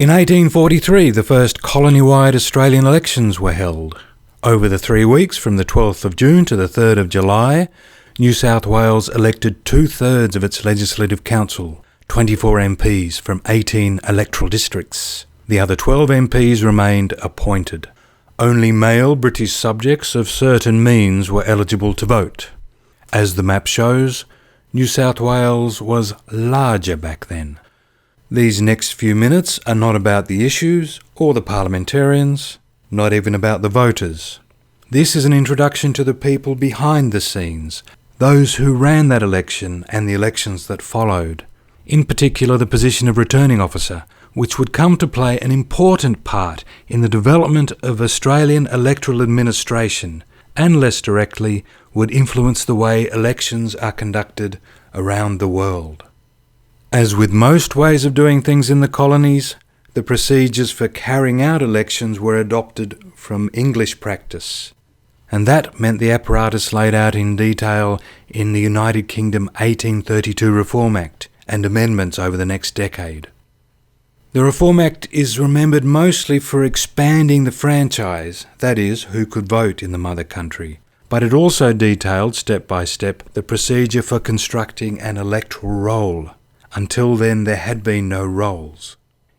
In 1843, the first colony-wide Australian elections were held. Over the 3 weeks from the 12th of June to the 3rd of July, New South Wales elected 2/3 of its Legislative Council, 24 MPs from 18 electoral districts. The other 12 MPs remained appointed. Only male British subjects of certain means were eligible to vote. As the map shows, New South Wales was larger back then. These next few minutes are not about the issues or the parliamentarians, not even about the voters. This is an introduction to the people behind the scenes, those who ran that election and the elections that followed, in particular the position of returning officer, which would come to play an important part in the development of Australian electoral administration and, less directly, would influence the way elections are conducted around the world. As with most ways of doing things in the colonies, the procedures for carrying out elections were adopted from English practice, and that meant the apparatus laid out in detail in the United Kingdom 1832 Reform Act and amendments over the next decade. The Reform Act is remembered mostly for expanding the franchise, that is, who could vote in the mother country, but it also detailed, step by step, the procedure for constructing an electoral roll. Until then, there had been no rolls.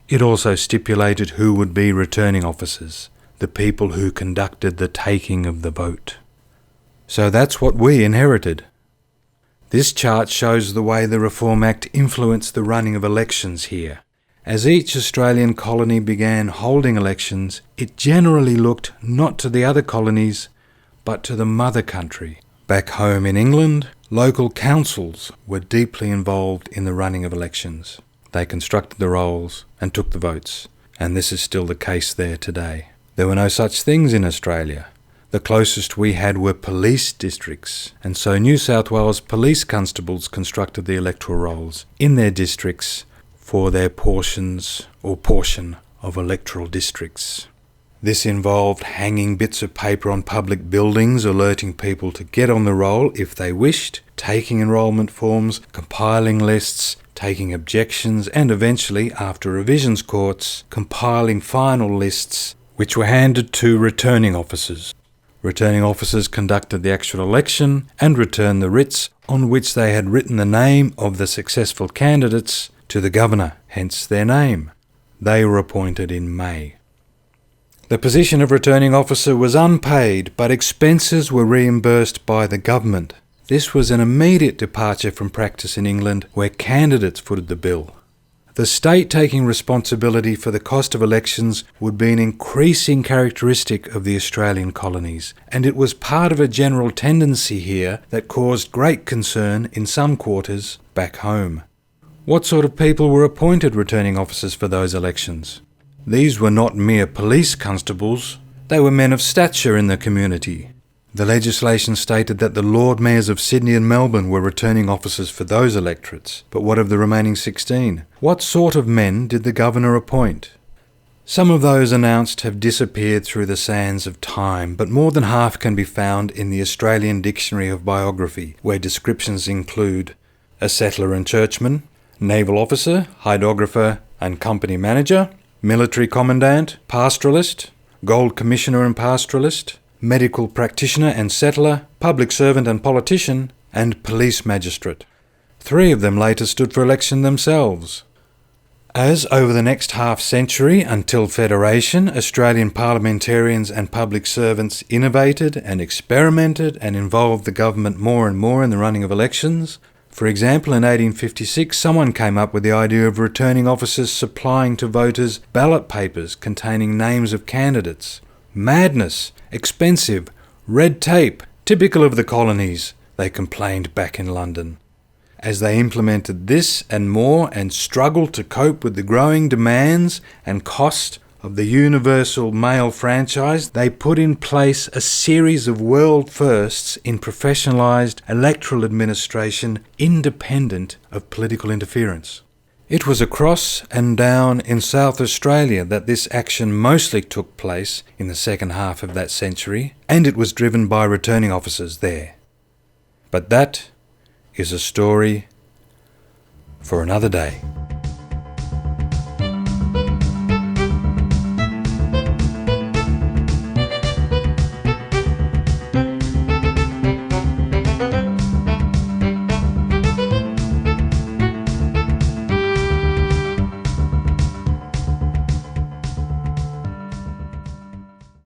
It also stipulated who would be returning officers, the people who conducted the taking of the vote. So that's what we inherited. This chart shows the way the Reform Act influenced the running of elections here. As each Australian colony began holding elections, it generally looked not to the other colonies, but to the mother country. Back home in England, local councils were deeply involved in the running of elections. They constructed the rolls and took the votes, and this is still the case there today. There were no such things in Australia. The closest we had were police districts, and so New South Wales police constables constructed the electoral rolls in their districts for their portions or portion of electoral districts. This involved hanging bits of paper on public buildings, alerting people to get on the roll if they wished, taking enrolment forms, compiling lists, taking objections, and eventually, after revisions courts, compiling final lists which were handed to returning officers. Returning officers conducted the actual election and returned the writs on which they had written the name of the successful candidates to the governor, hence their name. They were appointed in May. The position of returning officer was unpaid, but expenses were reimbursed by the government. This was an immediate departure from practice in England, where candidates footed the bill. The state taking responsibility for the cost of elections would be an increasing characteristic of the Australian colonies, and it was part of a general tendency here that caused great concern in some quarters back home. What sort of people were appointed returning officers for those elections? These were not mere police constables, they were men of stature in the community. The legislation stated that the Lord Mayors of Sydney and Melbourne were returning officers for those electorates, but what of the remaining 16? What sort of men did the governor appoint? Some of those announced have disappeared through the sands of time, but more than half can be found in the Australian Dictionary of Biography, where descriptions include a settler and churchman, naval officer, hydrographer and company manager, military commandant, pastoralist, gold commissioner and pastoralist, medical practitioner and settler, public servant and politician, and police magistrate. 3 of them later stood for election themselves. As over the next half-century until Federation, Australian parliamentarians and public servants innovated and experimented and involved the government more and more in the running of elections. For example, in 1856, someone came up with the idea of returning officers supplying to voters ballot papers containing names of candidates. Madness, expensive, red tape, typical of the colonies, they complained back in London. As they implemented this and more and struggled to cope with the growing demands and cost of the universal male franchise, they put in place a series of world firsts in professionalised electoral administration independent of political interference. It was across and down in South Australia that this action mostly took place in the second half of that century, and it was driven by returning officers there. But that is a story for another day.